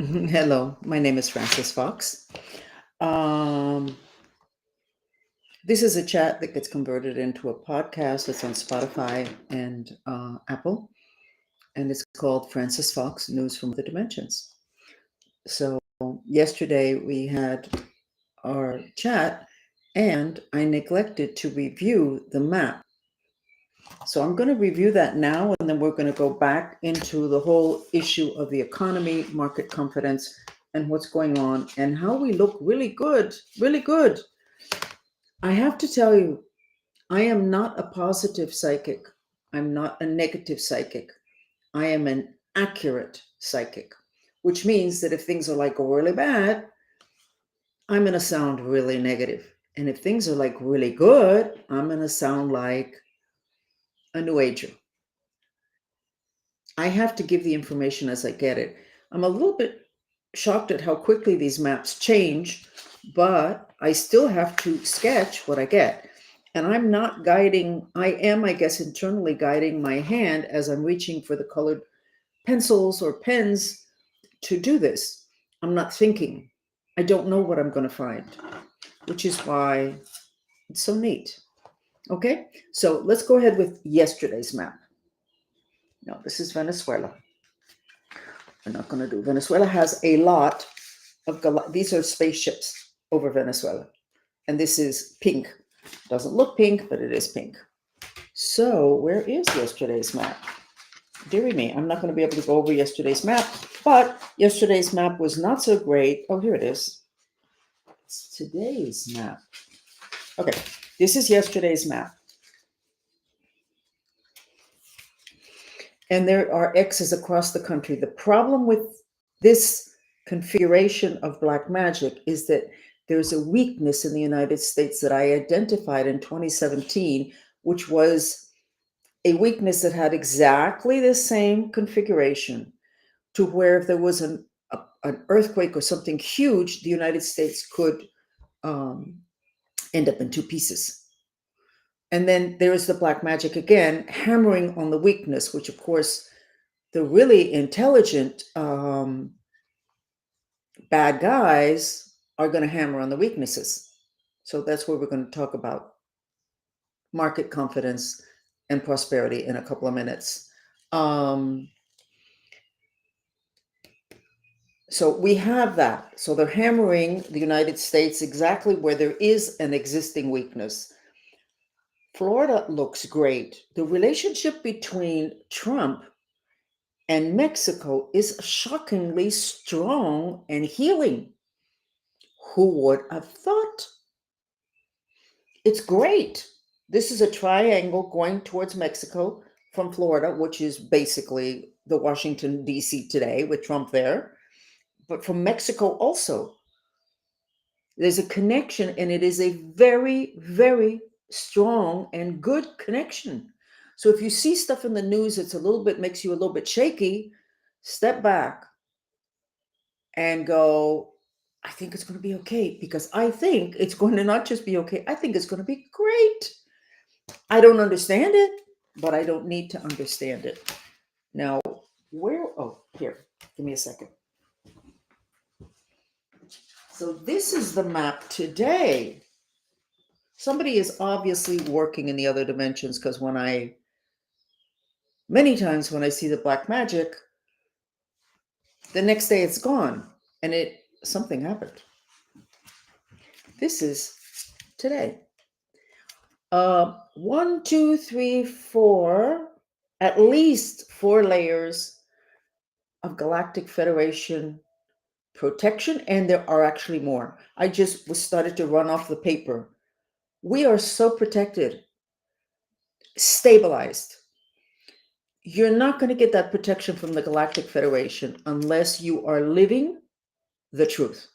Hello, my name is Francis Fox. Um, this is a chat that gets converted into a podcast. It's on Spotify and Apple, and it's called Francis Fox News from the Dimensions. So, yesterday we had our chat, and I neglected to review the map. So, I'm going to review that now, and then we're going to go back into the whole issue of the economy, market confidence, and what's going on, and how we look really good, really good. I have to tell you, I am not a positive psychic. I'm not a negative psychic. I am an accurate psychic, which means that if things are like really bad, I'm going to sound really negative. And if things are like really good, I'm going to sound like a new ager. I have to give the information as I get it. I'm a little bit shocked at how quickly these maps change, but I still have to sketch what I get. And I'm not guiding, I am, I guess, internally guiding my hand as I'm reaching for the colored pencils or pens to do this. I'm not thinking. I don't know what I'm going to find, which is why it's so neat. Okay, so let's go ahead with yesterday's map. Now, this is Venezuela. We're not going to do. Venezuela has a lot of, these are spaceships over Venezuela. And this is pink. Doesn't look pink, but it is pink. So where is yesterday's map? Deary me, I'm not going to be able to go over yesterday's map, but yesterday's map was not so great. Oh, here it is. It's today's map. Okay, this is yesterday's map. And there are X's across the country. The problem with this configuration of black magic is that there's a weakness in the United States that I identified in 2017, which was a weakness that had exactly the same configuration, to where if there was an earthquake or something huge, the United States could end up in two pieces. And then there is the black magic again, hammering on the weakness, which of course the really intelligent bad guys are going to hammer on the weaknesses. So that's where we're going to talk about market confidence and prosperity in a couple of minutes. So we have that. So they're hammering the United States exactly where there is an existing weakness. Florida looks great. The relationship between Trump and Mexico is shockingly strong and healing. Who would have thought? It's great. This is a triangle going towards Mexico from Florida, which is basically the Washington, D.C. today with Trump there. But from Mexico also, there's a connection, and it is a very, very strong and good connection. So if you see stuff in the news that's makes you a little bit shaky, step back and go, I think it's going to be okay, because I think it's going to not just be okay, I think it's going to be great. I don't understand it, but I don't need to understand it. Now, here, give me a second. So this is the map today. Somebody is obviously working in the other dimensions, because many times when I see the black magic, the next day it's gone and something happened. This is today. 1, 2, 3, 4, at least 4 layers of Galactic Federation protection, and there are actually more. I just started to run off the paper. We are so protected, stabilized. You're not going to get that protection from the Galactic Federation unless you are living the truth.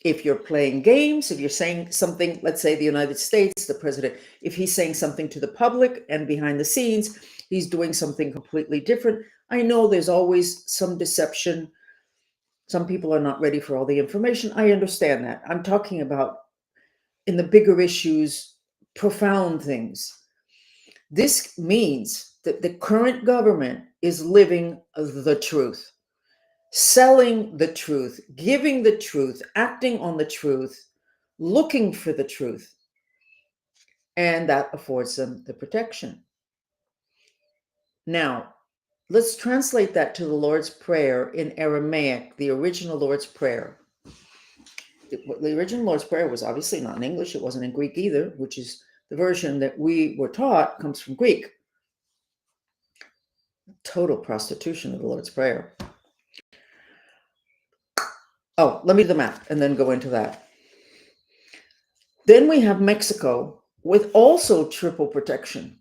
If you're playing games, if you're saying something, let's say the United States, the president, if he's saying something to the public and behind the scenes, he's doing something completely different. I know there's always some deception. Some people are not ready for all the information. I understand that. I'm talking about in the bigger issues, profound things. This means that the current government is living the truth. selling the truth, giving the truth, acting on the truth, looking for the truth. And that affords them the protection. Now, let's translate that to the Lord's Prayer in Aramaic, the original Lord's Prayer. The original Lord's Prayer was obviously not in English. It wasn't in Greek either, which is the version that we were taught comes from Greek. Total prostitution of the Lord's Prayer. Oh, let me do the map and then go into that. Then we have Mexico with also triple protection.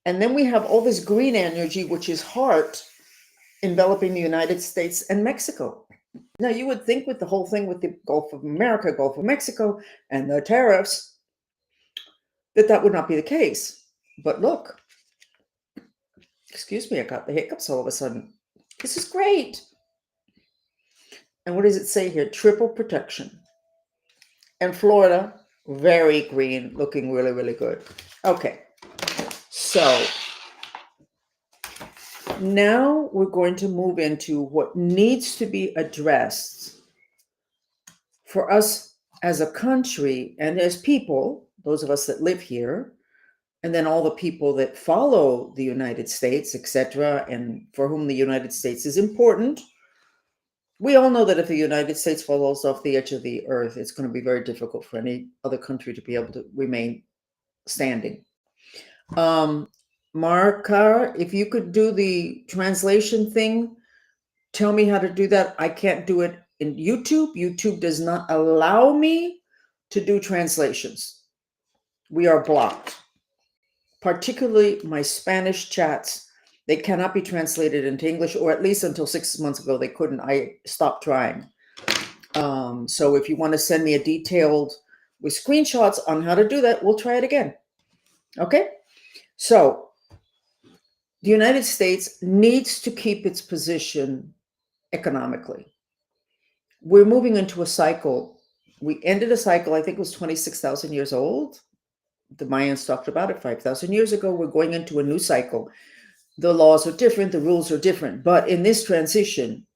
And then we have all this green energy, which is heart, enveloping the United States and Mexico. Now, you would think with the whole thing with the Gulf of America, Gulf of Mexico, and the tariffs, that would not be the case. But look, excuse me, I got the hiccups all of a sudden. This is great. And what does it say here? Triple protection. And Florida, very green, looking really, really good. Okay, so now we're going to move into what needs to be addressed for us as a country and as people, those of us that live here, and then all the people that follow the United States, etc., and for whom the United States is important. We all know that if the United States falls off the edge of the earth, it's going to be very difficult for any other country to be able to remain standing. Markar, if you could do the translation thing, tell me how to do that. I can't do it in YouTube. YouTube does not allow me to do translations. We are blocked. Particularly my Spanish chats, they cannot be translated into English, or at least until 6 months ago, they couldn't. I stopped trying. So if you want to send me a detailed with screenshots on how to do that, we'll try it again. Okay? So the United States needs to keep its position economically. We're moving into a cycle. We ended a cycle, I think it was 26,000 years old. The Mayans talked about it 5,000 years ago. We're going into a new cycle. The laws are different, the rules are different. But in this transition,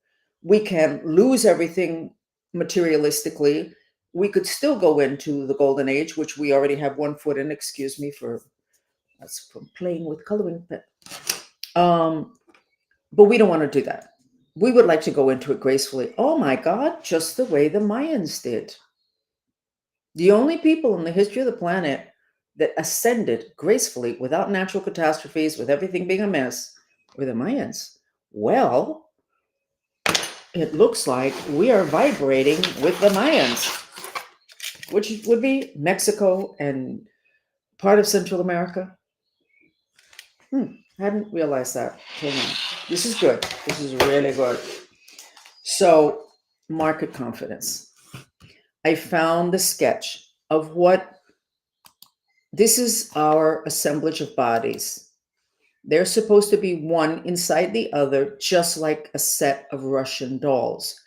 we can lose everything materialistically. We could still go into the golden age, which we already have one foot in. Excuse me for that's from playing with coloring. But we don't want to do that. We would like to go into it gracefully. Oh my God, just the way the Mayans did. The only people in the history of the planet that ascended gracefully without natural catastrophes, with everything being a mess, were the Mayans. Well, it looks like we are vibrating with the Mayans, which would be Mexico and part of Central America. Hadn't realized that till now. This is good. This is really good. So, market confidence. I found the sketch of what this is our assemblage of bodies. They're supposed to be one inside the other, just like a set of Russian dolls.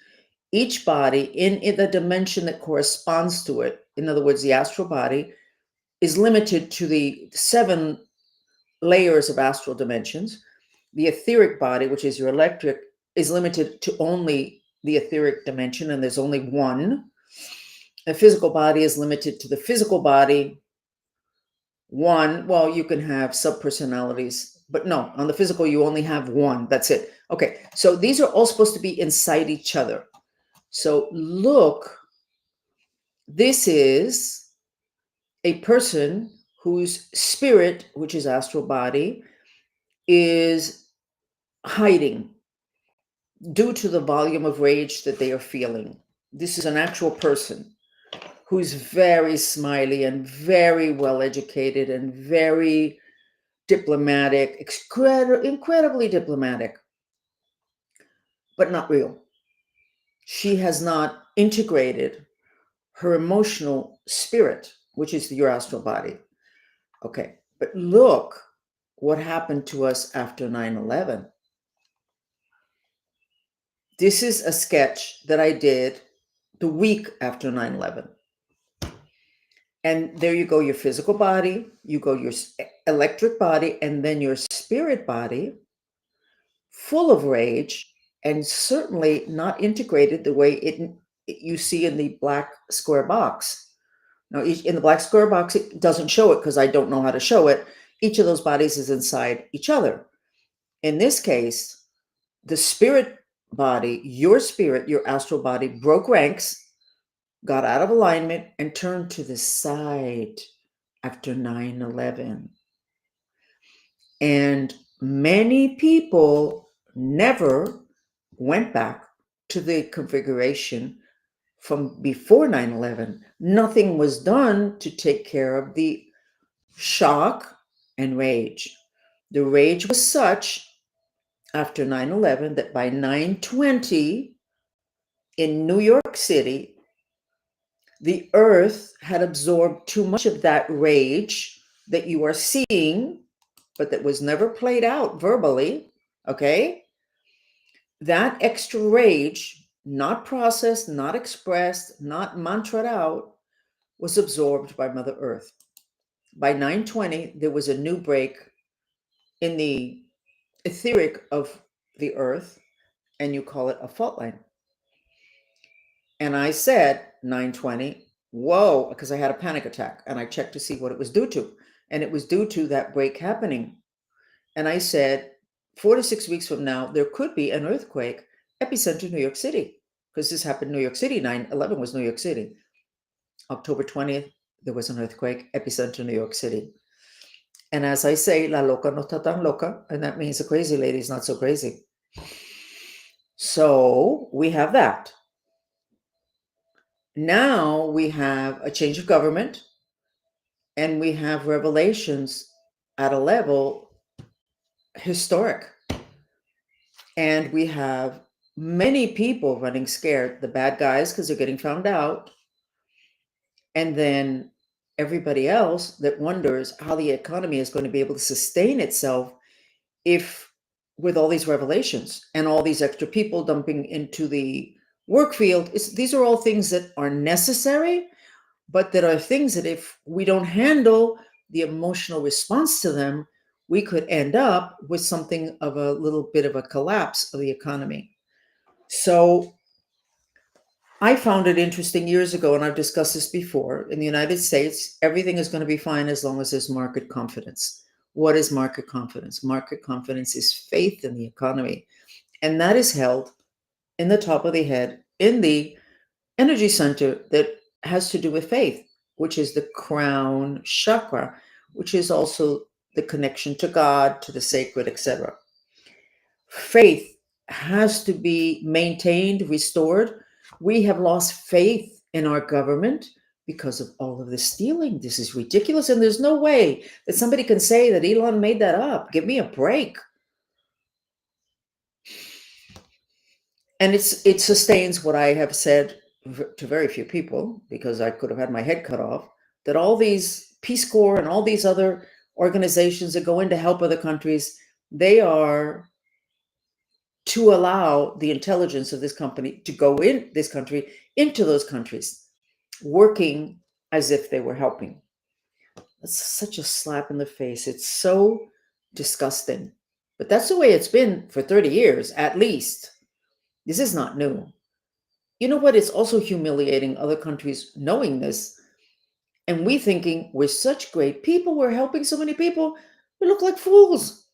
Each body in the dimension that corresponds to it, in other words, the astral body, is limited to the 7 layers of astral dimensions. The etheric body, which is your electric, is limited to only the etheric dimension, and there's only one. A physical body is limited to the physical body. One, well, you can have subpersonalities, but no, on the physical, you only have one. That's it. Okay, so these are all supposed to be inside each other. So look, this is a person whose spirit, which is astral body, is hiding due to the volume of rage that they are feeling. This is an actual person who's very smiley and very well educated and very diplomatic, incredibly diplomatic, but not real. She has not integrated her emotional spirit, which is your astral body. Okay, but look what happened to us after 9/11. This is a sketch that I did the week after 9/11. And there you go, your physical body, you go your electric body, and then your spirit body, full of rage, and certainly not integrated the way you see in the black square box. Now, in the black square box, it doesn't show it because I don't know how to show it. Each of those bodies is inside each other. In this case, the spirit body, your spirit, your astral body, broke ranks, got out of alignment, and turned to the side after 9/11. And many people never went back to the configuration from before 9/11. Nothing was done to take care of the shock and rage. The rage was such after 9/11 that by 9/20 in New York City, the earth had absorbed too much of that rage that you are seeing, but that was never played out verbally. Okay? That extra rage, not processed, not expressed, not mantraed out, was absorbed by Mother Earth. By 9/20, there was a new break in the etheric of the earth, and you call it a fault line. And I said 9/20, whoa, because I had a panic attack, and I checked to see what it was due to. And it was due to that break happening. And I said, 4 to 6 weeks from now, there could be an earthquake, epicenter New York City, because this happened in New York City. 9/11 was New York City. October 20th, there was an earthquake, epicenter New York City. And as I say, la loca no está tan loca, and that means the crazy lady is not so crazy. So we have that. Now we have a change of government, and we have revelations at a level historic. And we have many people running scared, the bad guys, because they're getting found out. And then everybody else that wonders how the economy is going to be able to sustain itself if, with all these revelations and all these extra people dumping into the work field, these are all things that are necessary, but that are things that if we don't handle the emotional response to them, we could end up with something of a little bit of a collapse of the economy. So I found it interesting years ago, and I've discussed this before. In the United States, everything is going to be fine as long as there's market confidence. What is market confidence? Market confidence is faith in the economy, and that is held in the top of the head in the energy center that has to do with faith, which is the crown chakra, which is also the connection to God, to the sacred, etc. Faith has to be maintained, restored. We have lost faith in our government because of all of the stealing. This is ridiculous. And there's no way that somebody can say that Elon made that up. Give me a break. And it sustains what I have said to very few people, because I could have had my head cut off, that all these Peace Corps and all these other organizations that go in to help other countries, they are to allow the intelligence of this company to go in this country, into those countries, working as if they were helping. That's such a slap in the face. It's so disgusting. But that's the way it's been for 30 years, at least. This is not new. You know what? It's also humiliating other countries knowing this. And we thinking we're such great people, we're helping so many people, we look like fools.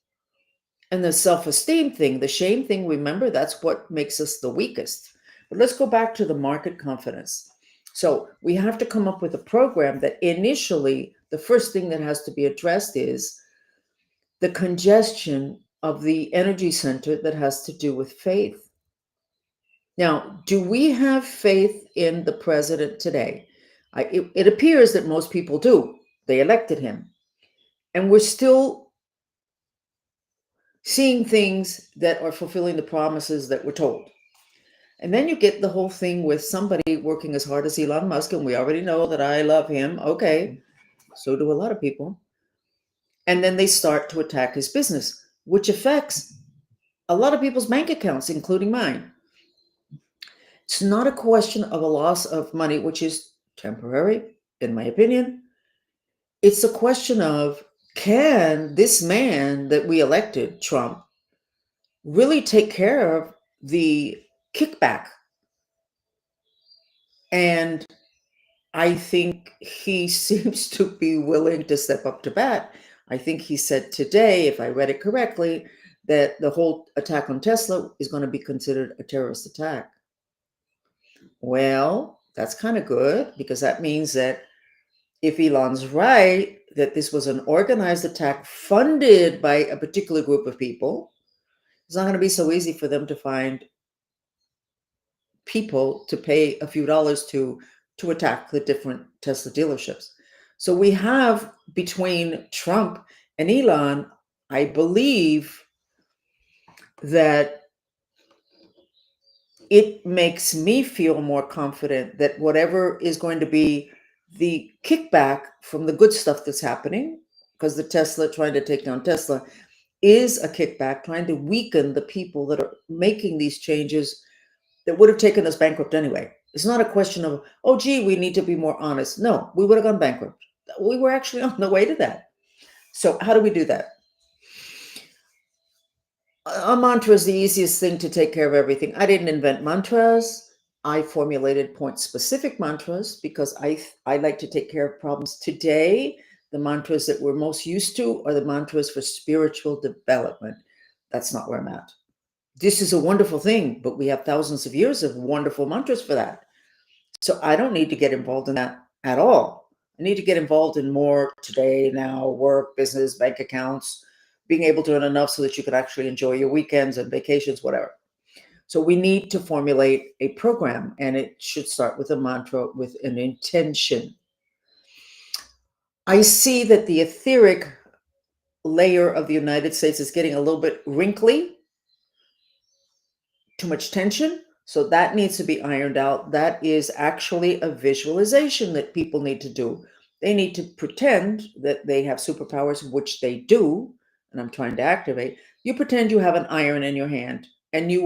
And the self-esteem thing, the shame thing, remember, that's what makes us the weakest. But let's go back to the market confidence. So we have to come up with a program that initially, the first thing that has to be addressed is the congestion of the energy center that has to do with faith. Now, do we have faith in the president today? It appears that most people do. They elected him. And we're still seeing things that are fulfilling the promises that we're told. And then you get the whole thing with somebody working as hard as Elon Musk, and we already know that I love him. Okay, so do a lot of people. And then they start to attack his business, which affects a lot of people's bank accounts, including mine. It's not a question of a loss of money, which is temporary, in my opinion. It's a question of, can this man that we elected, Trump, really take care of the kickback. And I think he seems to be willing to step up to bat. I think he said today, if I read it correctly, that the whole attack on Tesla is going to be considered a terrorist attack. Well, that's kind of good, because that means that if Elon's right, that this was an organized attack funded by a particular group of people, it's not going to be so easy for them to find people to pay a few dollars to attack the different Tesla dealerships. So we have, between Trump and Elon, I believe that it makes me feel more confident that whatever is going to be the kickback from the good stuff that's happening, because the Tesla trying to take down Tesla is a kickback, trying to weaken the people that are making these changes that would have taken us bankrupt anyway. It's not a question of, oh, gee, we need to be more honest. No, we would have gone bankrupt. We were actually on the way to that. So how do we do that? A mantra is the easiest thing to take care of everything. I didn't invent mantras. I formulated point-specific mantras because I like to take care of problems today. The mantras that we're most used to are the mantras for spiritual development. That's not where I'm at. This is a wonderful thing, but we have thousands of years of wonderful mantras for that. So I don't need to get involved in that at all. I need to get involved in more today, now, work, business, bank accounts, being able to earn enough so that you can actually enjoy your weekends and vacations, whatever. So we need to formulate a program, and it should start with a mantra, with an intention. I see that the etheric layer of the United States is getting a little bit wrinkly, too much tension. So that needs to be ironed out. That is actually a visualization that people need to do. They need to pretend that they have superpowers, which they do, and I'm trying to activate. You pretend you have an iron in your hand, and you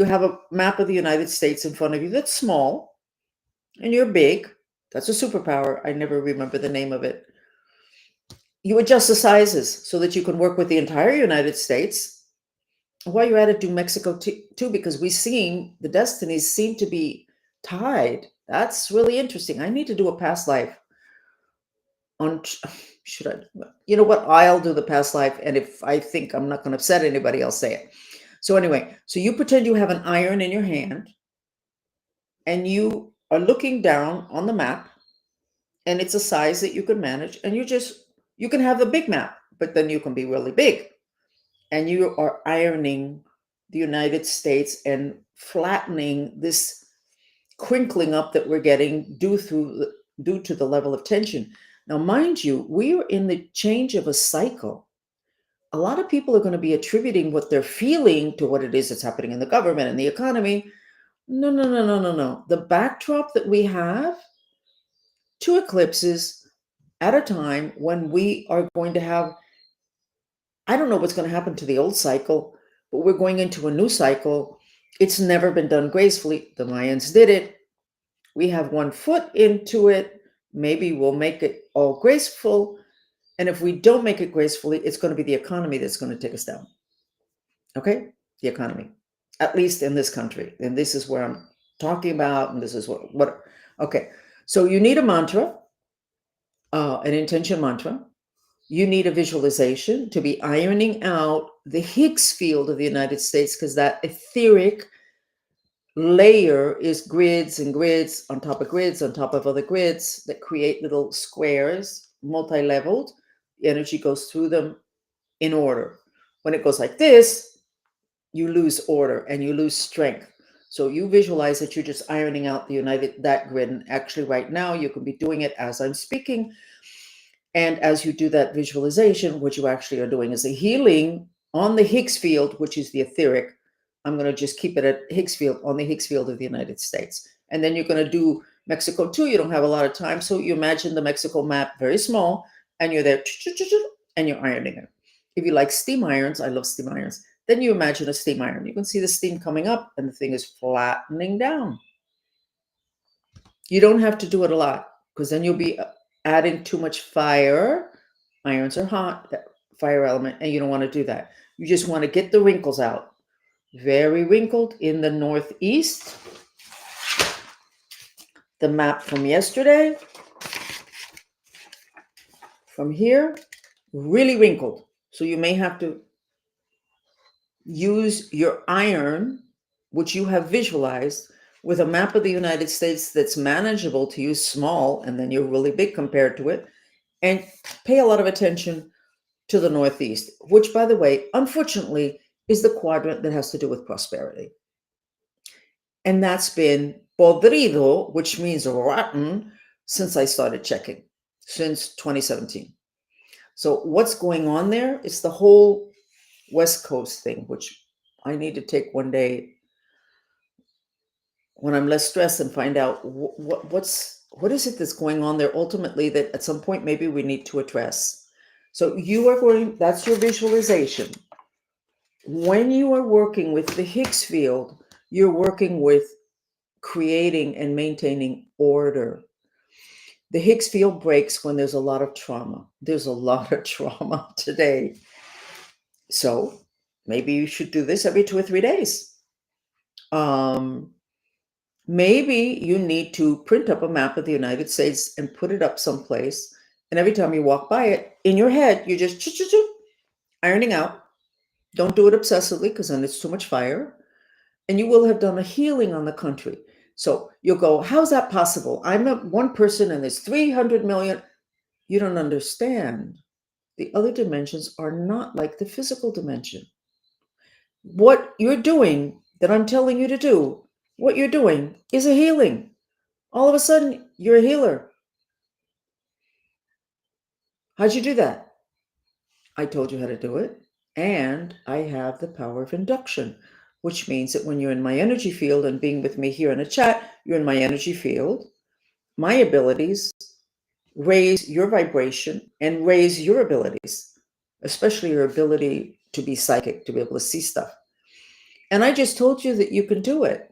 have a map of the United States in front of you that's small, and you're big. That's a superpower. I never remember the name of it. You adjust the sizes so that you can work with the entire United States. While you're at it, do Mexico too, because we seem, the destinies seem to be tied. That's really interesting. I need to do a past life on, should I, you know what? I'll do the past life. And if I think I'm not going to upset anybody, I'll say it. So anyway, so you pretend you have an iron in your hand and you are looking down on the map, and it's a size that you can manage, and you can have a big map, but then you can be really big. And you are ironing the United States and flattening this crinkling up that we're getting due to the level of tension. Now, mind you, we are in the change of a cycle. A lot of people are going to be attributing what they're feeling to what it is that's happening in the government and the economy. No, no, no, no, no, no. The backdrop that we have, two eclipses at a time, when we are going to have, I don't know what's going to happen to the old cycle, but we're going into a new cycle. It's never been done gracefully. The Mayans did it. We have one foot into it. Maybe we'll make it all graceful. And if we don't make it gracefully, it's going to be the economy that's going to take us down. Okay? The economy, at least in this country. And this is where I'm talking about. And this is what okay. So you need a mantra, an intention mantra. You need a visualization to be ironing out the Higgs field of the United States, because that etheric layer is grids and grids on top of grids on top of other grids that create little squares, multi-leveled. The energy goes through them in order. When it goes like this, you lose order and you lose strength. So you visualize that you're just ironing out that grid. And actually right now you can be doing it as I'm speaking. And as you do that visualization, what you actually are doing is a healing on the Higgs field, which is the etheric. I'm going to just keep it at Higgs field, on the Higgs field of the United States. And then you're going to do Mexico too. You don't have a lot of time. So you imagine the Mexico map very small, and you're there, and you're ironing it. If you like steam irons, I love steam irons, then you imagine a steam iron. You can see the steam coming up and the thing is flattening down. You don't have to do it a lot, because then you'll be adding too much fire. Irons are hot, that fire element, and you don't want to do that. You just want to get the wrinkles out. very wrinkled in the northeast. The map from yesterday, from here, really wrinkled. So you may have to use your iron, which you have visualized, with a map of the United States that's manageable to use small, and then you're really big compared to it, and pay a lot of attention to the Northeast, which, by the way, unfortunately, is the quadrant that has to do with prosperity. And that's been podrido, which means rotten, since I started checking, since 2017. So what's going on there? It's the whole West Coast thing, which I need to take one day when I'm less stressed and find out what is it that's going on there ultimately that at some point maybe we need to address. So you are going, that's your visualization. When you are working with the Higgs field, you're working with creating and maintaining order. The Higgs field breaks when there's a lot of trauma. There's a lot of trauma today. So maybe you should do this every 2 or 3 days. Maybe you need to print up a map of the United States and put it up someplace. And every time you walk by it, in your head, you're just ironing out. Don't do it obsessively because then it's too much fire. And you will have done a healing on the country. So you'll go, how's that possible? I'm one person and there's 300 million. You don't understand. The other dimensions are not like the physical dimension. What you're doing that I'm telling you to do, what you're doing is a healing. All of a sudden, you're a healer. How'd you do that? I told you how to do it. And I have the power of induction, which means that when you're in my energy field and being with me here in a chat, you're in my energy field. My abilities raise your vibration and raise your abilities, especially your ability to be psychic, to be able to see stuff. And I just told you that you can do it,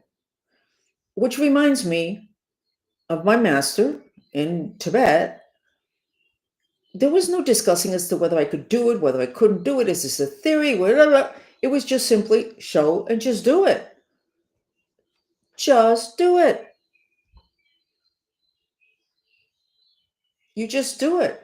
which reminds me of my master in Tibet. There was no discussing as to whether I could do it, whether I couldn't do it. Is this a theory? Whatever. It was just simply show and just do it. Just do it. You just do it.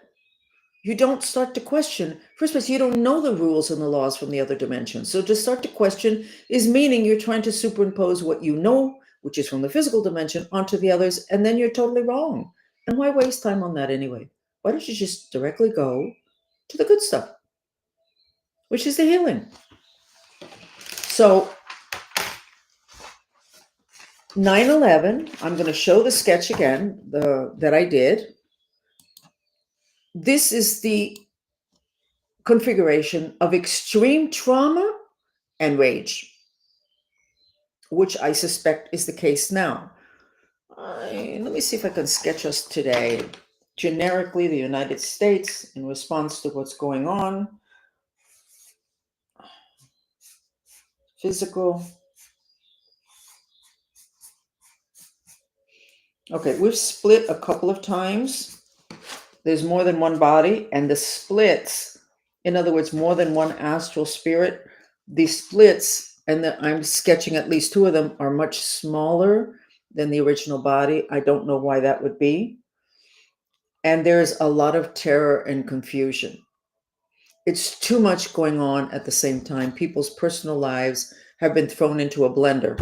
You don't start to question. First place, you don't know the rules and the laws from the other dimension. So to start to question is meaning you're trying to superimpose what you know, which is from the physical dimension, onto the others, and then you're totally wrong. And why waste time on that anyway? Why don't you just directly go to the good stuff, which is the healing? So 9/11, I'm going to show the sketch again that I did. This is the configuration of extreme trauma and rage, which I suspect is the case now. Let me see if I can sketch us today. Generically, the United States in response to what's going on. Physical. Okay, we've split a couple of times. There's more than one body, and the splits, in other words, more than one astral spirit, the splits, and I'm sketching at least 2 of them, are much smaller than the original body. I don't know why that would be. And there's a lot of terror and confusion. It's too much going on at the same time. People's personal lives have been thrown into a blender.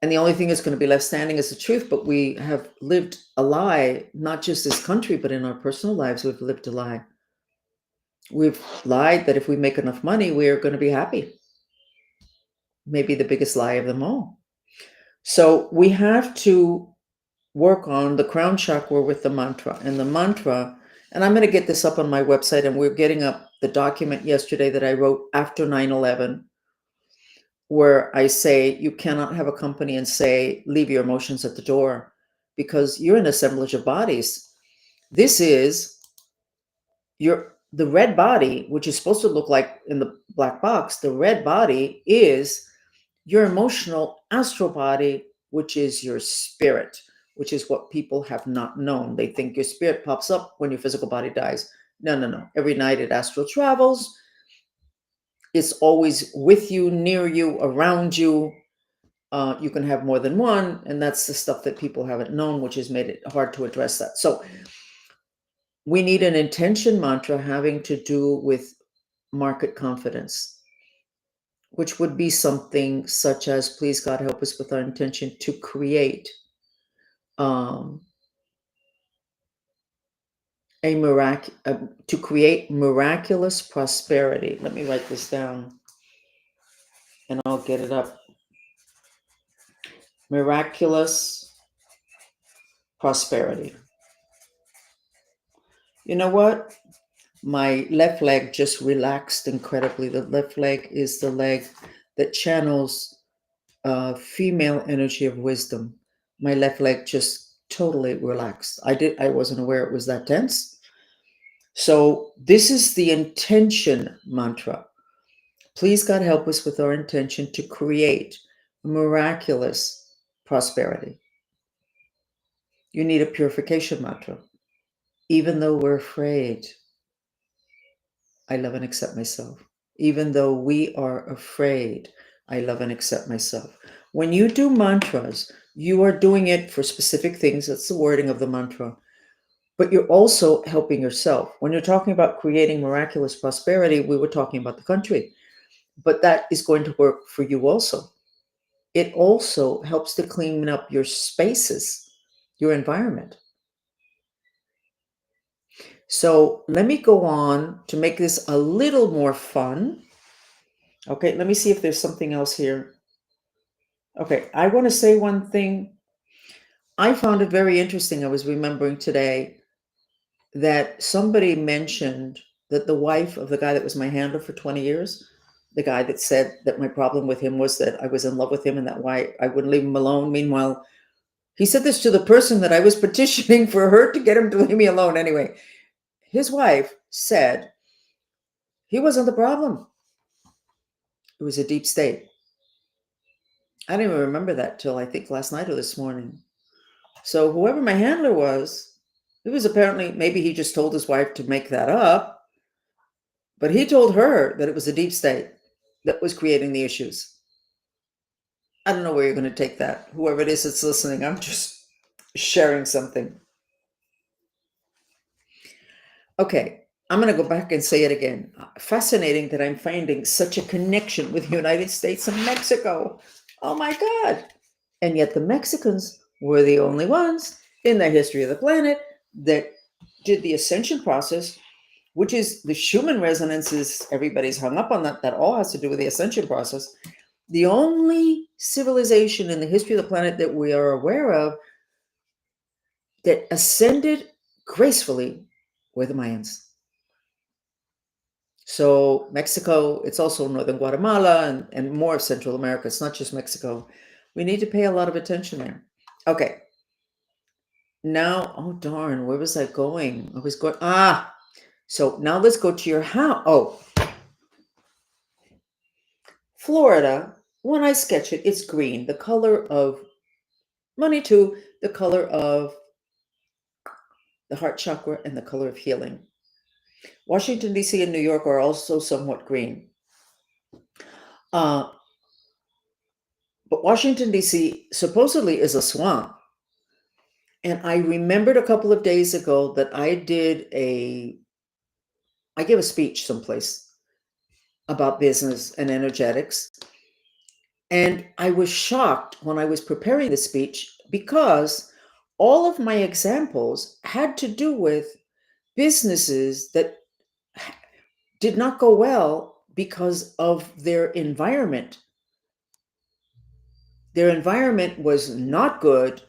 And the only thing that's going to be left standing is the truth. But we have lived a lie, not just this country, but in our personal lives, we've lived a lie. We've lied that if we make enough money, we are going to be happy. Maybe the biggest lie of them all. So we have to work on the crown chakra with the mantra. And the mantra, and I'm going to get this up on my website, and we're getting up the document yesterday that I wrote after 9/11, where I say you cannot have a company and say, leave your emotions at the door, because you're an assemblage of bodies. This is the red body, which is supposed to look like in the black box. The red body is your emotional astral body, which is your spirit, which is what people have not known. They think your spirit pops up when your physical body dies. No. Every night it astral travels. It's always with you, near you, around you. You can have more than one, and that's the stuff that people haven't known, which has made it hard to address that. So we need an intention mantra having to do with market confidence, which would be something such as, please God, help us with our intention to create um, to create miraculous prosperity. Let me write this down and I'll get it up. Miraculous prosperity. You know what? My left leg just relaxed incredibly. The left leg is the leg that channels female energy of wisdom. My left leg just totally relaxed. I wasn't aware it was that tense. So this is the intention mantra. Please God help us with our intention to create miraculous prosperity. You need a purification mantra. Even though we're afraid, I love and accept myself. Even though we are afraid, I love and accept myself. When you do mantras, you are doing it for specific things. That's the wording of the mantra. But you're also helping yourself. When you're talking about creating miraculous prosperity, we were talking about the country. But that is going to work for you also. It also helps to clean up your spaces, your environment. So let me go on to make this a little more fun. Okay, let me see if there's something else here. Okay, I want to say one thing. I found it very interesting. I was remembering today that somebody mentioned that the wife of the guy that was my handler for 20 years, the guy that said that my problem with him was that I was in love with him and that why I wouldn't leave him alone. Meanwhile, he said this to the person that I was petitioning for her to get him to leave me alone. Anyway, his wife said he wasn't the problem. It was a deep state. I didn't even remember that till I think last night or this morning. So whoever my handler was, it was apparently, maybe he just told his wife to make that up, but he told her that it was a deep state that was creating the issues. I don't know where you're going to take that. Whoever it is that's listening, I'm just sharing something. Okay, I'm going to go back and say it again. Fascinating that I'm finding such a connection with the United States and Mexico. Oh my God. And yet the Mexicans were the only ones in the history of the planet that did the ascension process, which is the Schumann resonances. Everybody's hung up on that. That all has to do with the ascension process. The only civilization in the history of the planet that we are aware of that ascended gracefully were the Mayans. So Mexico, it's also northern Guatemala and more of Central America. It's not just Mexico. We need to pay a lot of attention there. Okay. Now, oh darn, where was I going? I was going, so now let's go to your house. Oh, Florida, when I sketch it, it's green, the color of money too, the color of the heart chakra and the color of healing. Washington, D.C. and New York are also somewhat green. But Washington, D.C. supposedly is a swamp. And I remembered a couple of days ago that I gave a speech someplace about business and energetics. And I was shocked when I was preparing the speech because all of my examples had to do with businesses that did not go well because of their environment. Their environment was not good,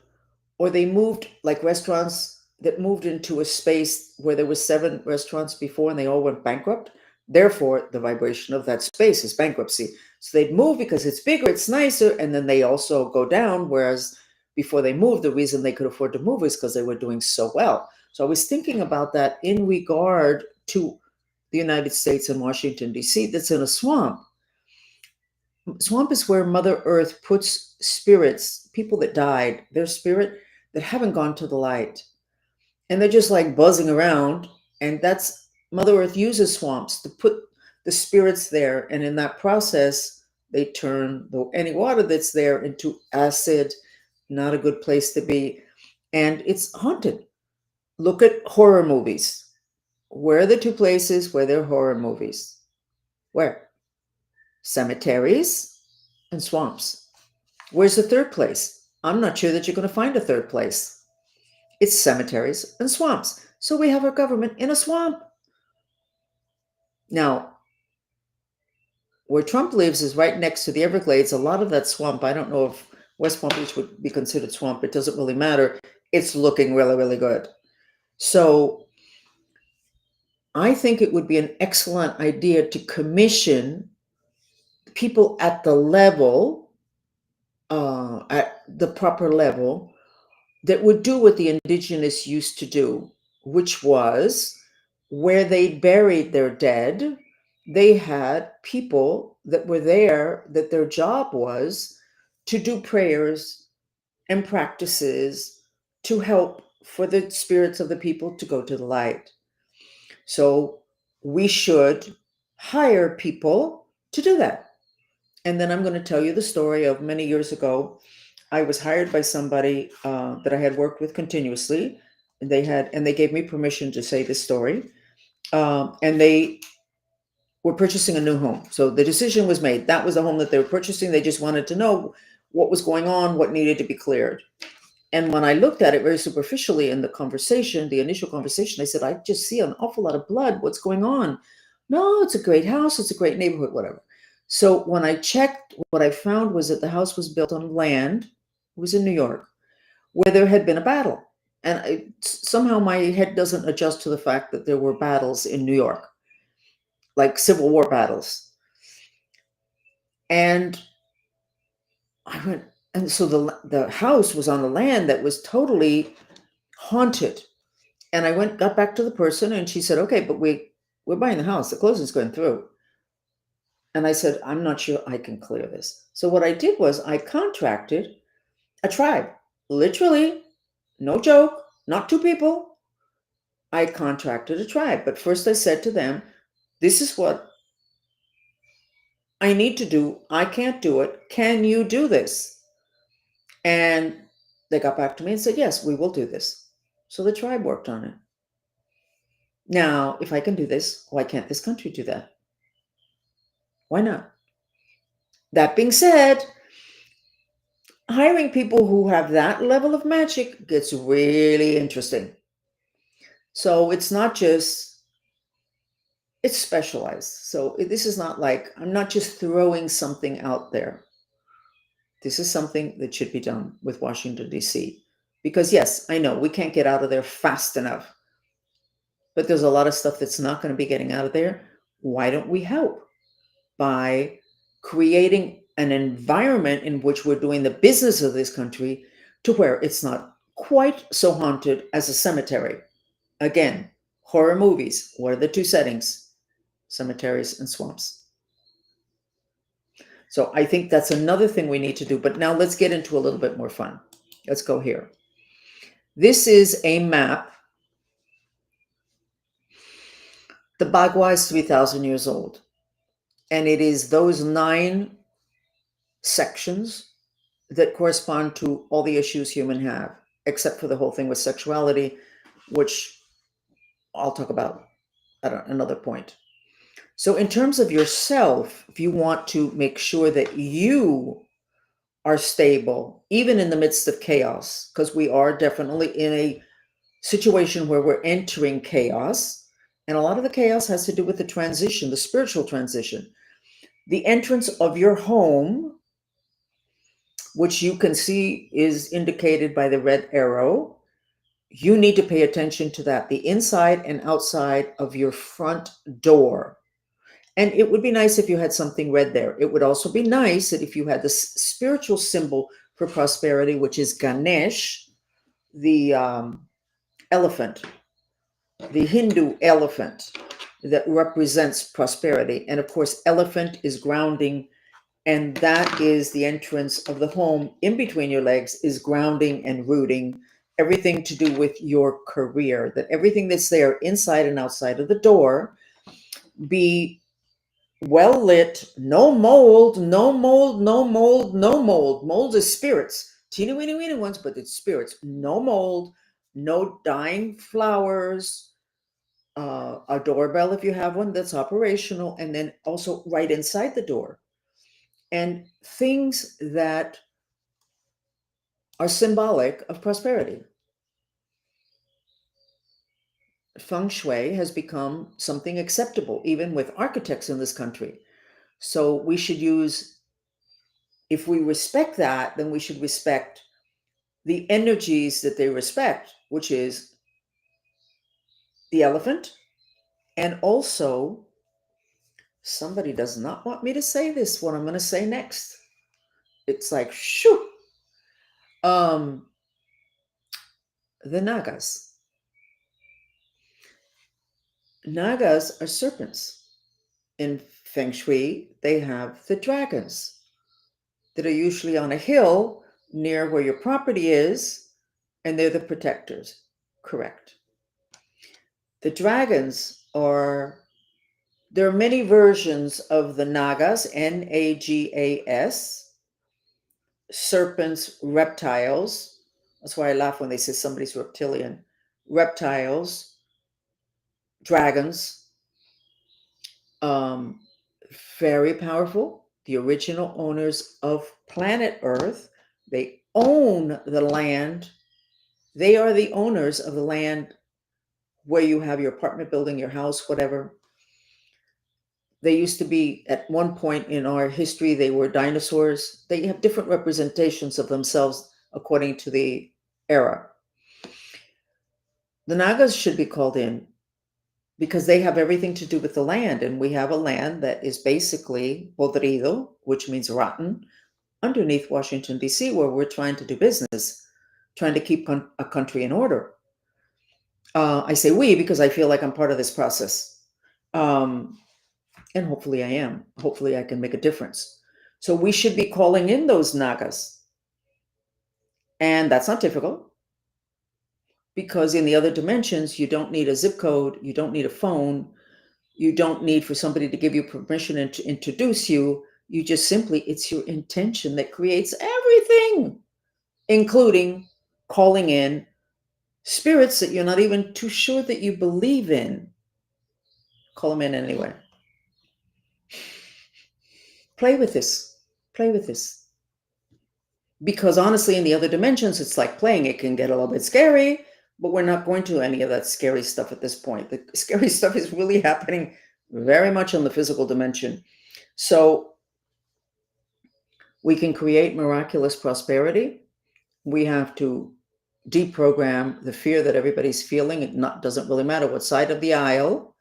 or they moved, like restaurants that moved into a space where there was 7 restaurants before and they all went bankrupt. Therefore, the vibration of that space is bankruptcy. So they'd move because it's bigger, it's nicer, and then they also go down. Whereas before they moved, the reason they could afford to move is because they were doing so well. So I was thinking about that in regard to the United States and Washington, D.C., that's in a swamp. Swamp is where Mother Earth puts spirits, people that died, their spirit that haven't gone to the light. And they're just like buzzing around. And that's Mother Earth uses swamps to put the spirits there. And in that process, they turn any water that's there into acid, not a good place to be. And it's haunted. Look at horror movies. Where are the two places where there are horror movies? Where? Cemeteries and swamps. Where's the third place? I'm not sure that you're going to find a third place. It's cemeteries and swamps. So we have our government in a swamp. Now, where Trump lives is right next to the Everglades. A lot of that swamp, I don't know if West Palm Beach would be considered swamp. It doesn't really matter. It's looking really, really good. So I think it would be an excellent idea to commission people at the level, at the proper level, that would do what the indigenous used to do, which was where they buried their dead, they had people that were there that their job was to do prayers and practices to help for the spirits of the people to go to the light. So we should hire people to do that. And then I'm going to tell you the story of many years ago. I was hired by somebody that I had worked with continuously. And they gave me permission to say this story. And they were purchasing a new home. So the decision was made. That was the home that they were purchasing. They just wanted to know what was going on, what needed to be cleared. And when I looked at it very superficially in the conversation, the initial conversation, I said, I just see an awful lot of blood. What's going on? No, it's a great house. It's a great neighborhood, whatever. So when I checked, what I found was that the house was built on land. It was in New York, where there had been a battle. And somehow my head doesn't adjust to the fact that there were battles in New York, like Civil War battles. And I went, and so the house was on the land that was totally haunted. And I got back to the person, and she said, okay, but we're buying the house. The closing's going through. And I said, I'm not sure I can clear this. So what I did was I contracted a tribe, literally, no joke, not two people. I contracted a tribe. But first I said to them, this is what I need to do. I can't do it. Can you do this? And they got back to me and said, yes, we will do this. So the tribe worked on it. Now, if I can do this, why can't this country do that? Why not? That being said, hiring people who have that level of magic gets really interesting. So it's not just, it's specialized. So this is not like, I'm not just throwing something out there. This is something that should be done with Washington, D.C. Because yes, I know we can't get out of there fast enough, but there's a lot of stuff that's not going to be getting out of there. Why don't we help by creating an environment in which we're doing the business of this country to where it's not quite so haunted as a cemetery? Again, horror movies. What are the two settings? Cemeteries and swamps. So I think that's another thing we need to do. But now let's get into a little bit more fun. Let's go here. This is a map. The Bagua is 3,000 years old. And it is those 9 sections that correspond to all the issues humans have, except for the whole thing with sexuality, which I'll talk about at another point. So in terms of yourself, if you want to make sure that you are stable, even in the midst of chaos, because we are definitely in a situation where we're entering chaos, and a lot of the chaos has to do with the transition, the spiritual transition. The entrance of your home, which you can see is indicated by the red arrow, you need to pay attention to that, the inside and outside of your front door. And it would be nice if you had something red there. It would also be nice that if you had this spiritual symbol for prosperity, which is Ganesh, the elephant, the Hindu elephant that represents prosperity. And of course, elephant is grounding, and that is the entrance of the home. In between your legs is grounding and rooting, everything to do with your career, that everything that's there inside and outside of the door be well lit, no mold, no mold, no mold, no mold. Mold is spirits, teeny weeny weeny ones, but it's spirits. No mold, no dying flowers, a doorbell if you have one that's operational, and then also right inside the door. And things that are symbolic of prosperity. Feng Shui has become something acceptable, even with architects in this country. So we should use, if we respect that, then we should respect the energies that they respect, which is the elephant. And also, somebody does not want me to say this, what I'm going to say next. It's like, shoo. Um, the Nagas. Nagas are serpents. In Feng Shui, they have the dragons that are usually on a hill near where your property is, and they're the protectors. Correct. The dragons are, there are many versions of the Nagas, Nagas, serpents, reptiles. That's why I laugh when they say somebody's reptilian. Reptiles, dragons, um, very powerful. The original owners of planet Earth, they own the land. They are the owners of the land where you have your apartment building, your house, whatever. They used to be, at one point in our history, they were dinosaurs. They have different representations of themselves according to the era. The Nagas should be called in because they have everything to do with the land. And we have a land that is basically podrido, which means rotten, underneath Washington, D.C., where we're trying to do business, trying to keep a country in order. I say we because I feel like I'm part of this process. And hopefully I am. Hopefully I can make a difference. So we should be calling in those Nagas. And that's not difficult because in the other dimensions, you don't need a zip code, you don't need a phone, you don't need for somebody to give you permission and to introduce you. You just simply, it's your intention that creates everything, including calling in spirits that you're not even too sure that you believe in. Call them in anyway. Play with this. Play with this. Because honestly, in the other dimensions, it's like playing. It can get a little bit scary, but we're not going to any of that scary stuff at this point. The scary stuff is really happening very much on the physical dimension. So we can create miraculous prosperity. We have to deprogram the fear that everybody's feeling. It doesn't really matter what side of the aisle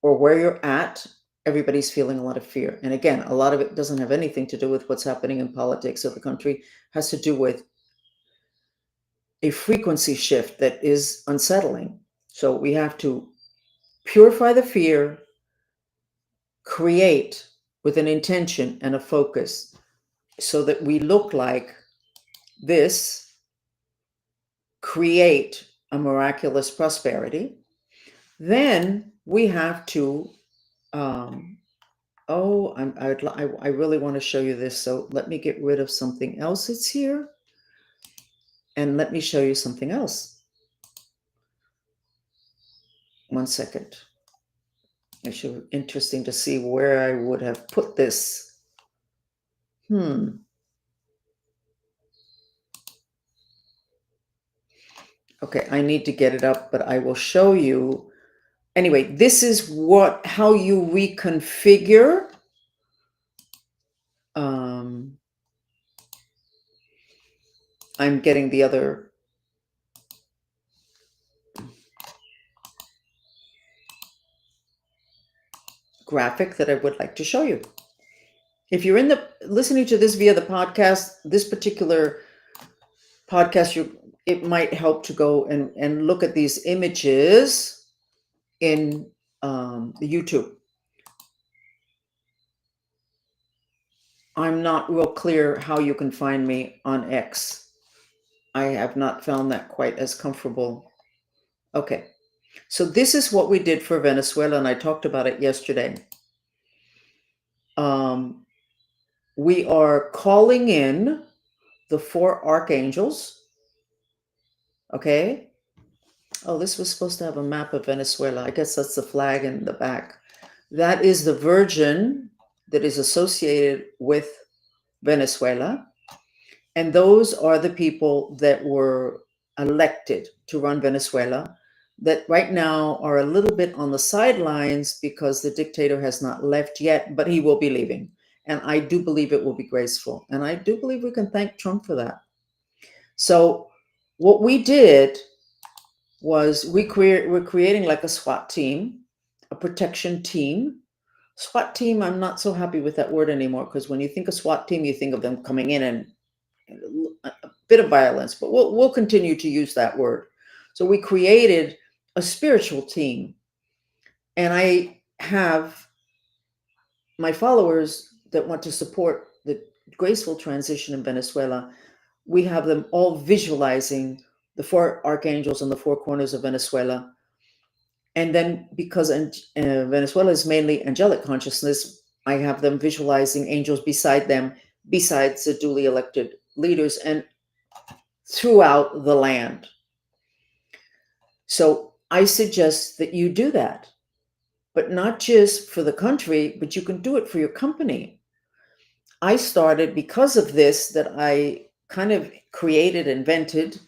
or where you're at. Everybody's feeling a lot of fear. And again, a lot of it doesn't have anything to do with what's happening in politics of the country. It has to do with a frequency shift that is unsettling. So we have to purify the fear, create with an intention and a focus so that we look like this, create a miraculous prosperity. Then we have to, I really want to show you this. So let me get rid of something else that's here. And let me show you something else. 1 second. It's interesting to see where I would have put this. Okay, I need to get it up, but I will show you. Anyway, this is how you reconfigure. I'm getting the other graphic that I would like to show you. If you're listening to this via the podcast, this particular podcast, it might help to go and look at these images in the YouTube. I'm not real clear how you can find me on X. I have not found that quite as comfortable. Okay, so this is what we did for Venezuela, and I talked about it yesterday. Um, we are calling in the four archangels. Okay. Oh, this was supposed to have a map of Venezuela. I guess that's the flag in the back. That is the Virgin that is associated with Venezuela. And those are the people that were elected to run Venezuela, that right now are a little bit on the sidelines because the dictator has not left yet, but he will be leaving. And I do believe it will be graceful. And I do believe we can thank Trump for that. So, what we did was we're creating like a SWAT team, a protection team. SWAT team, I'm not so happy with that word anymore, because when you think of SWAT team, you think of them coming in and a bit of violence, but we'll continue to use that word. So we created a spiritual team, and I have my followers that want to support the graceful transition in Venezuela. We have them all visualizing the four archangels in the four corners of Venezuela. And then, because Venezuela is mainly angelic consciousness, I have them visualizing angels beside them, besides the duly elected leaders, and throughout the land. So I suggest that you do that, but not just for the country, but you can do it for your company. I started, because of this, that I kind of created, invented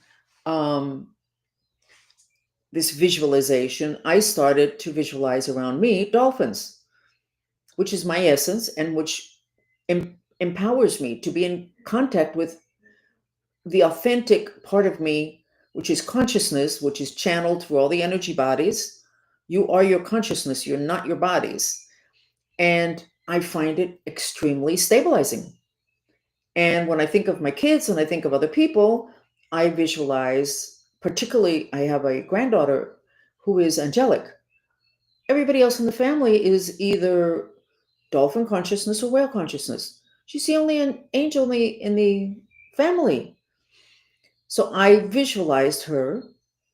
this visualization. I started to visualize around me dolphins, which is my essence, and which empowers me to be in contact with the authentic part of me, which is consciousness, which is channeled through all the energy bodies. You are your consciousness, you're not your bodies. And I find it extremely stabilizing. And when I think of my kids and I think of other people, I visualize, particularly, I have a granddaughter who is angelic. Everybody else in the family is either dolphin consciousness or whale consciousness. She's the only an angel in the family. So I visualized her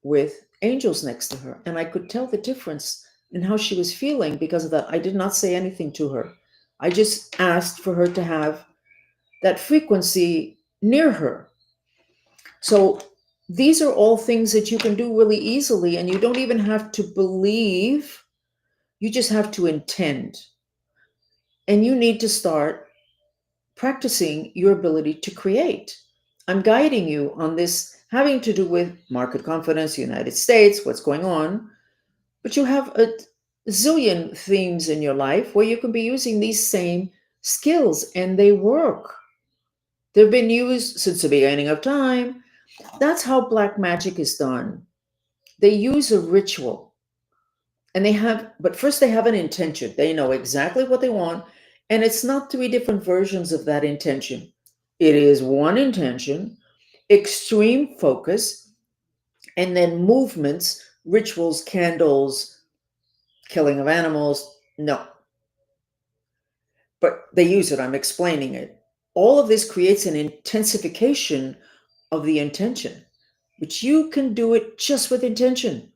with angels next to her, and I could tell the difference in how she was feeling because of that. I did not say anything to her. I just asked for her to have that frequency near her. So these are all things that you can do really easily, and you don't even have to believe, you just have to intend. And you need to start practicing your ability to create. I'm guiding you on this, having to do with market confidence, United States, what's going on. But you have a zillion themes in your life where you can be using these same skills, and they work. They've been used since the beginning of time. That's how black magic is done. They use a ritual, and but first they have an intention. They know exactly what they want, and it's not three different versions of that intention. It is one intention, extreme focus, and then movements, rituals, candles, killing of animals. No, but they use it. I'm explaining it. All of this creates an intensification of the intention, but you can do it just with intention,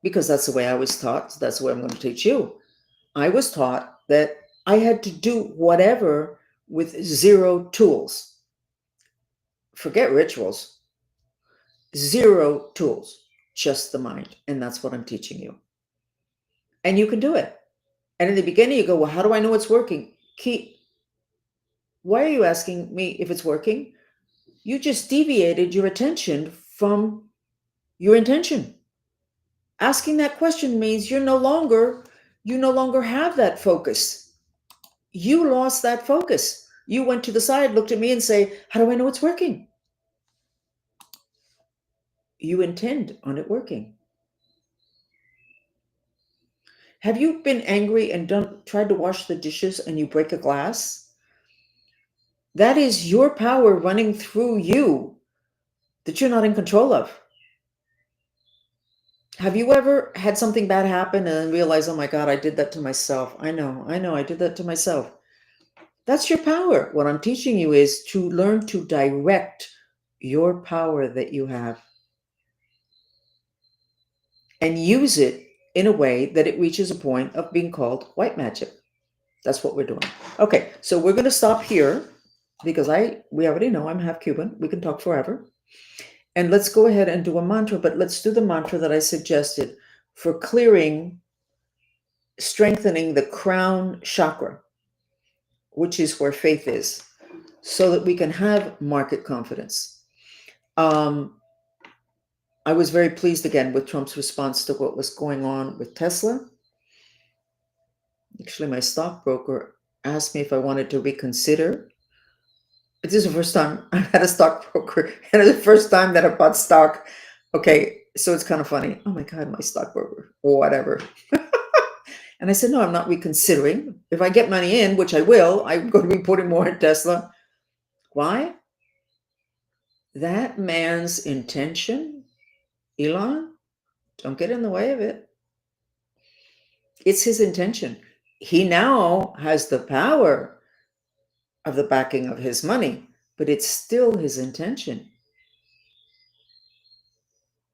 because that's the way I was taught. So that's the way I'm going to teach you. I was taught that I had to do whatever with zero tools. Forget rituals, zero tools, just the mind. And that's what I'm teaching you. And you can do it. And in the beginning, you go, well, how do I know it's working? Why are you asking me if it's working? You just deviated your attention from your intention. Asking that question means you no longer have that focus. You lost that focus. You went to the side, looked at me, and say, how do I know it's working? You intend on it working. Have you been angry and tried to wash the dishes and you break a glass? That is your power running through you that you're not in control of. Have you ever had something bad happen and then realize, oh my God, I did that to myself? I know, I did that to myself. That's your power. What I'm teaching you is to learn to direct your power that you have and use it in a way that it reaches a point of being called white magic. That's what we're doing. Okay, so we're going to stop here because we already know I'm half Cuban. We can talk forever. And let's go ahead and do a mantra, but let's do the mantra that I suggested for clearing, strengthening the crown chakra, which is where faith is, so that we can have market confidence. I was very pleased again with Trump's response to what was going on with Tesla. Actually, my stockbroker asked me if I wanted to reconsider. This is the first time I've had a stockbroker, and it's the first time that I bought stock. Okay, so it's kind of funny. Oh my God, my stockbroker, or whatever. And I said, no, I'm not reconsidering. If I get money in, which I will, I'm going to be putting more in Tesla. Why? That man's intention, Elon, don't get in the way of it. It's his intention. He now has the power of the backing of his money, but it's still his intention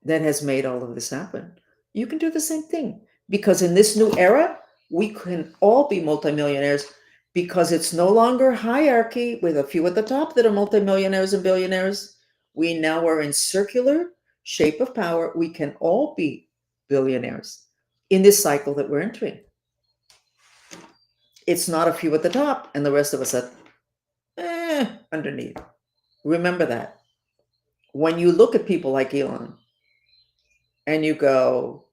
that has made all of this happen. You can do the same thing, because in this new era, we can all be multimillionaires, because it's no longer hierarchy with a few at the top that are multimillionaires and billionaires. We now are in circular shape of power. We can all be billionaires in this cycle that we're entering. It's not a few at the top and the rest of us at underneath. Remember that. When you look at people like Elon and you go,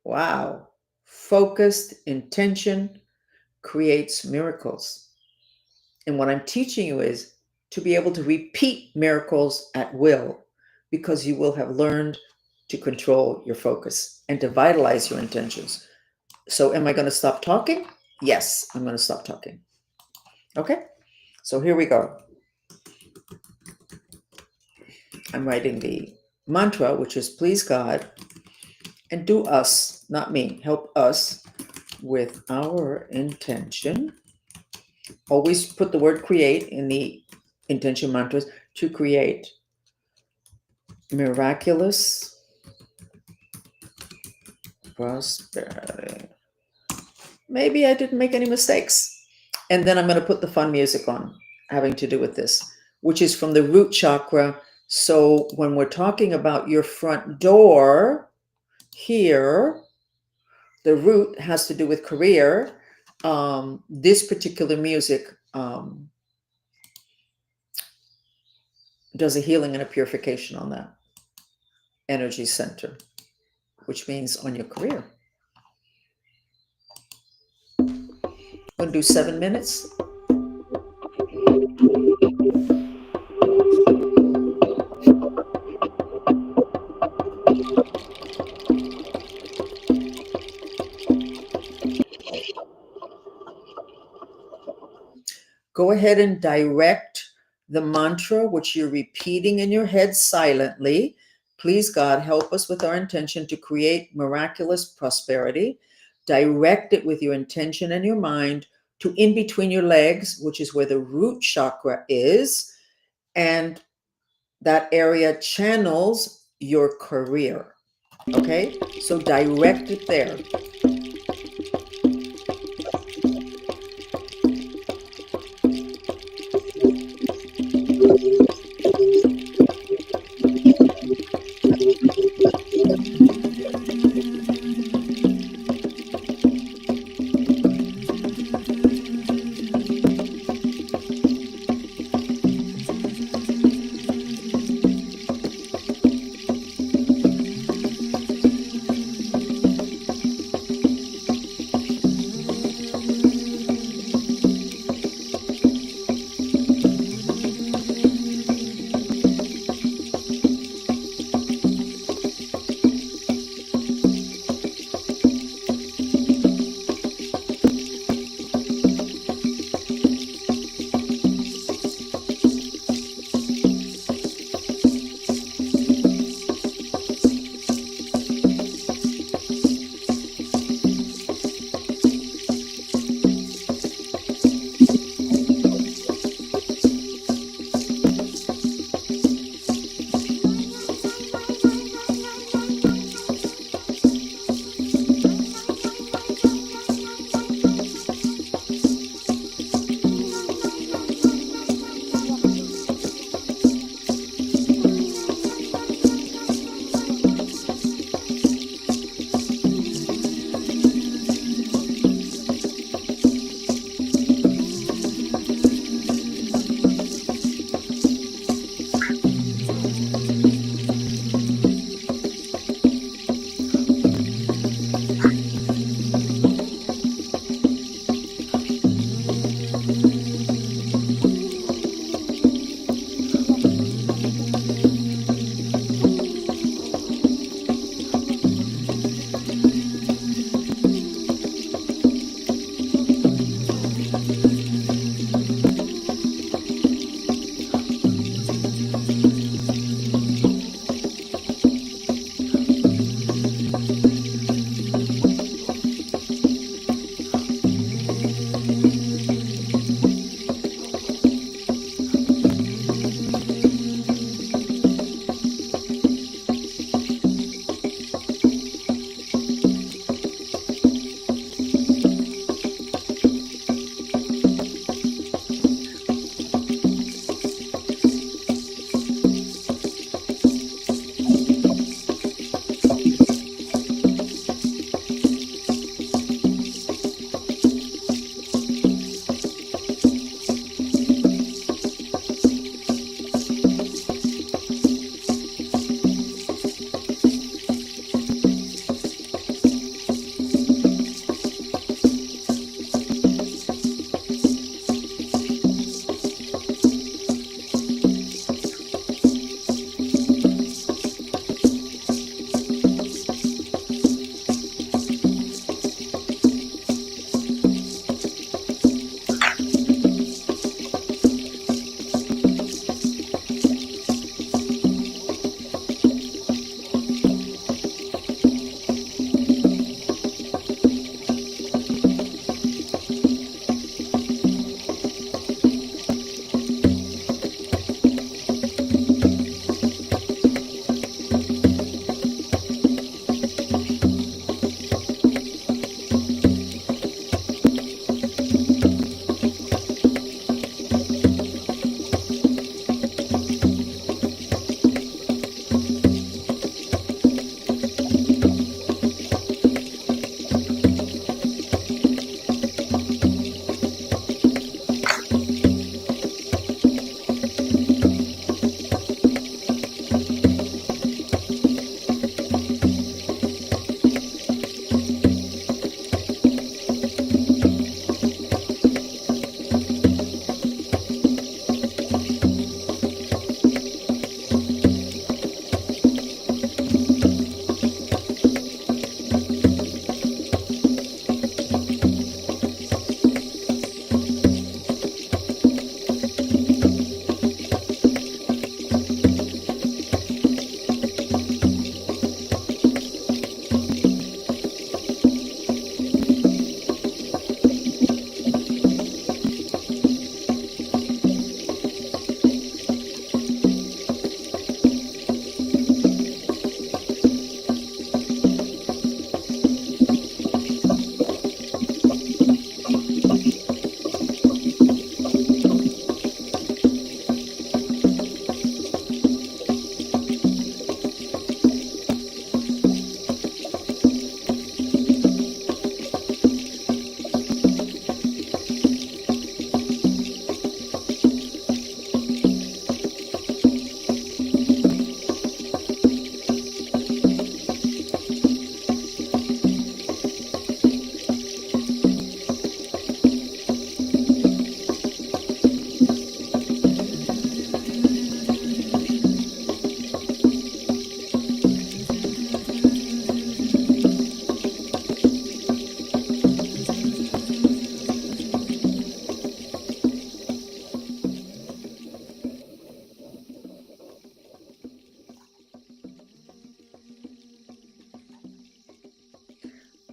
wow, focused intention creates miracles. And what I'm teaching you is to be able to repeat miracles at will, because you will have learned to control your focus and to vitalize your intentions. So am I going to stop talking? Yes, I'm going to stop talking. Okay, so here we go. I'm writing the mantra, which is please God, and do us, not me, help us with our intention. Always put the word create in the intention mantras, to create miraculous prosperity. Maybe I didn't make any mistakes. And then I'm going to put the fun music on having to do with this, which is from the root chakra. So when we're talking about your front door here, the root has to do with career. This particular music does a healing and a purification on that energy center, which means on your career. I'm going to do 7 minutes. Go ahead and direct the mantra, which you're repeating in your head silently. Please, God, help us with our intention to create miraculous prosperity. Direct it with your intention and your mind to in between your legs, which is where the root chakra is. And that area channels your career. Okay? So direct it there.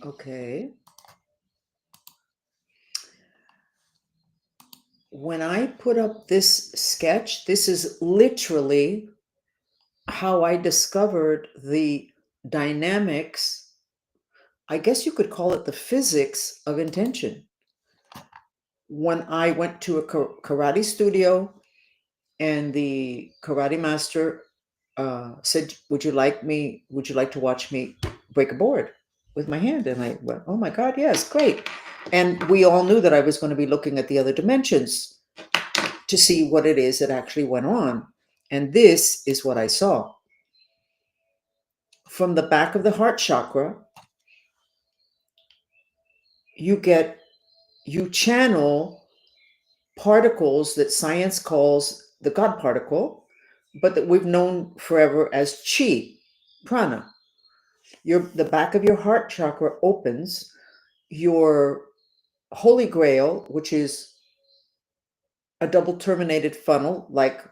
Okay. When I put up this sketch, this is literally how I discovered the dynamics. I guess you could call it the physics of intention. When I went to a karate studio and the karate master said, would you like to watch me break a board with my hand? And I went, oh my God, yes, great. And we all knew that I was going to be looking at the other dimensions to see what it is that actually went on. And this is what I saw. From the back of the heart chakra, you channel particles that science calls the God particle, but that we've known forever as chi, prana. The back of your heart chakra opens, your holy grail, which is a double terminated funnel like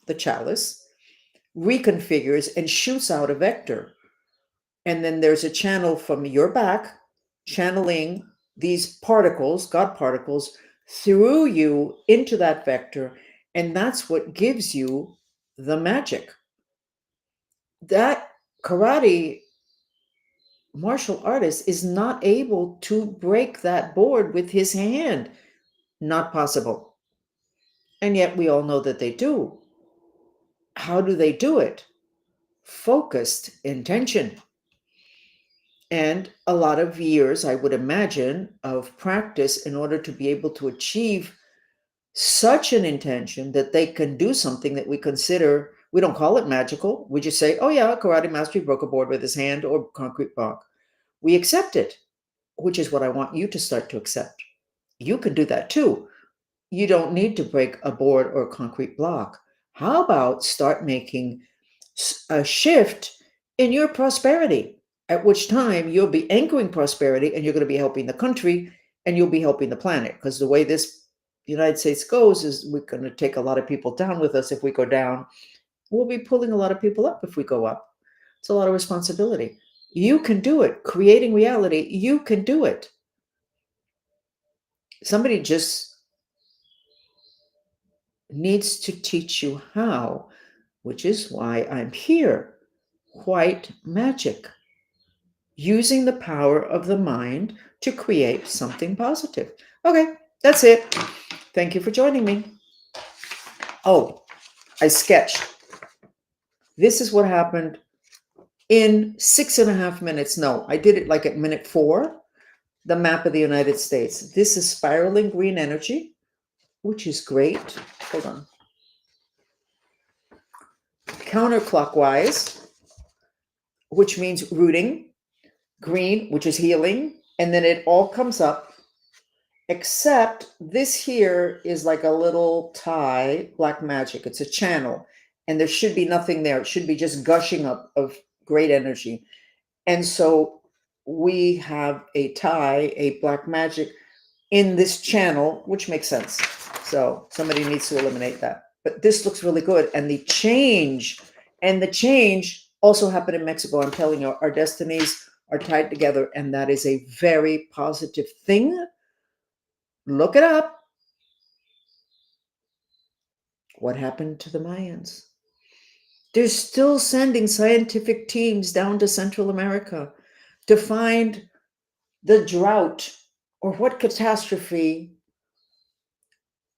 the chalice, reconfigures and shoots out a vector. And then there's a channel from your back channeling these particles, God particles, through you into that vector. And that's what gives you the magic. That karate martial artist is not able to break that board with his hand. Not possible. And yet we all know that they do. How do they do it? Focused intention. And a lot of years, I would imagine, of practice in order to be able to achieve such an intention that they can do something that we consider, we don't call it magical. We just say, oh yeah, karate master broke a board with his hand or concrete block. We accept it, which is what I want you to start to accept. You can do that too. You don't need to break a board or a concrete block. How about start making a shift in your prosperity, at which time you'll be anchoring prosperity and you're going to be helping the country and you'll be helping the planet. Because the way this United States goes is we're going to take a lot of people down with us if we go down. We'll be pulling a lot of people up if we go up. It's a lot of responsibility. You can do it. Creating reality, you can do it. Somebody just needs to teach you how, which is why I'm here. White magic. Using the power of the mind to create something positive. Okay, that's it. Thank you for joining me. Oh, I sketched. This is what happened in 6.5 minutes. No, I did it like at minute 4. The map of the United States. This is spiraling green energy, which is great. Hold on. Counterclockwise, which means rooting. Green, which is healing. And then it all comes up. Except this here is like a little tie, black magic. It's a channel. And there should be nothing there. It should be just gushing up of great energy. And so we have a tie, a black magic in this channel, which makes sense. So somebody needs to eliminate that. But this looks really good. And the change also happened in Mexico. I'm telling you, our destinies are tied together. And that is a very positive thing. Look it up. What happened to the Mayans? They're still sending scientific teams down to Central America to find the drought or what catastrophe.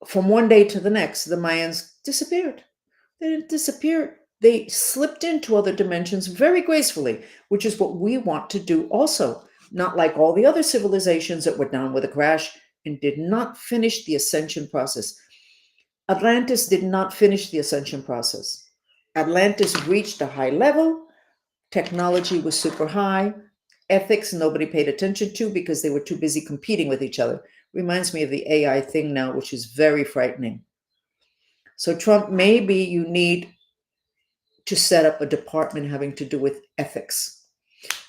From one day to the next, the Mayans disappeared. They didn't disappear. They slipped into other dimensions very gracefully, which is what we want to do also. Not like all the other civilizations that were down with a crash and did not finish the ascension process. Atlantis did not finish the ascension process. Atlantis reached a high level. Technology was super high. Ethics, nobody paid attention to because they were too busy competing with each other. Reminds me of the AI thing now, which is very frightening. So, Trump, maybe you need to set up a department having to do with ethics.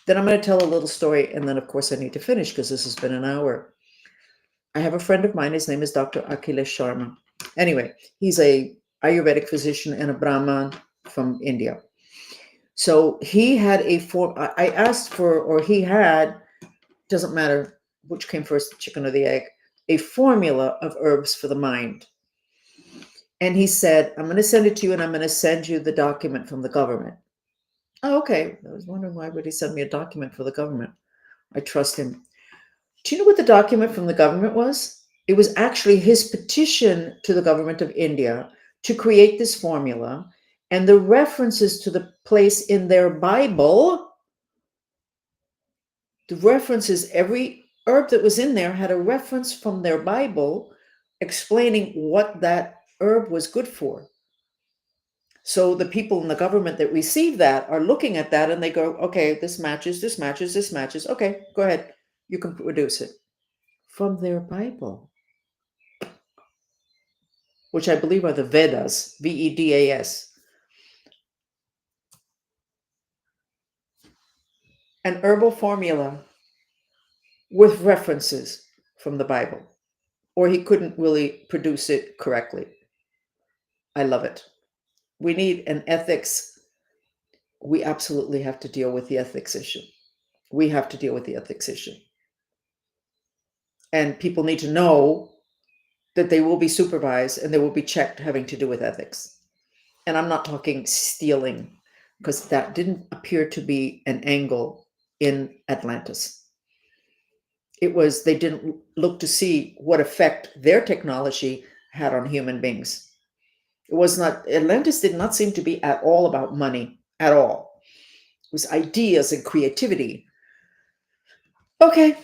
Then I'm going to tell a little story, and then, of course, I need to finish because this has been an hour. I have a friend of mine. His name is Dr. Akhilesh Sharma. Anyway, he's a Ayurvedic physician and a Brahman from India. So he had a form. I asked for, or he had doesn't matter which came first, the chicken or the egg, a formula of herbs for the mind. And he said, I'm going to send it to you, and I'm going to send you the document from the government. Oh, okay. I was wondering, why would he send me a document for the government? I trust him. Do you know what the document from the government was? It was actually his petition to the government of India to create this formula, and the references to the place in their Bible. The references, every herb that was in there had a reference from their Bible explaining what that herb was good for. So the people in the government that receive that are looking at that and they go, okay, this matches, this matches, this matches. Okay, go ahead. You can produce it from their Bible, which I believe are the Vedas, Vedas. An herbal formula with references from the Bible, or he couldn't really produce it correctly. I love it. We need an ethics. We absolutely have to deal with the ethics issue. We have to deal with the ethics issue. And people need to know that they will be supervised and they will be checked having to do with ethics. And I'm not talking stealing, because that didn't appear to be an angle in Atlantis. It was, they didn't look to see what effect their technology had on human beings. It was not, Atlantis did not seem to be at all about money, at all. It was ideas and creativity. Okay,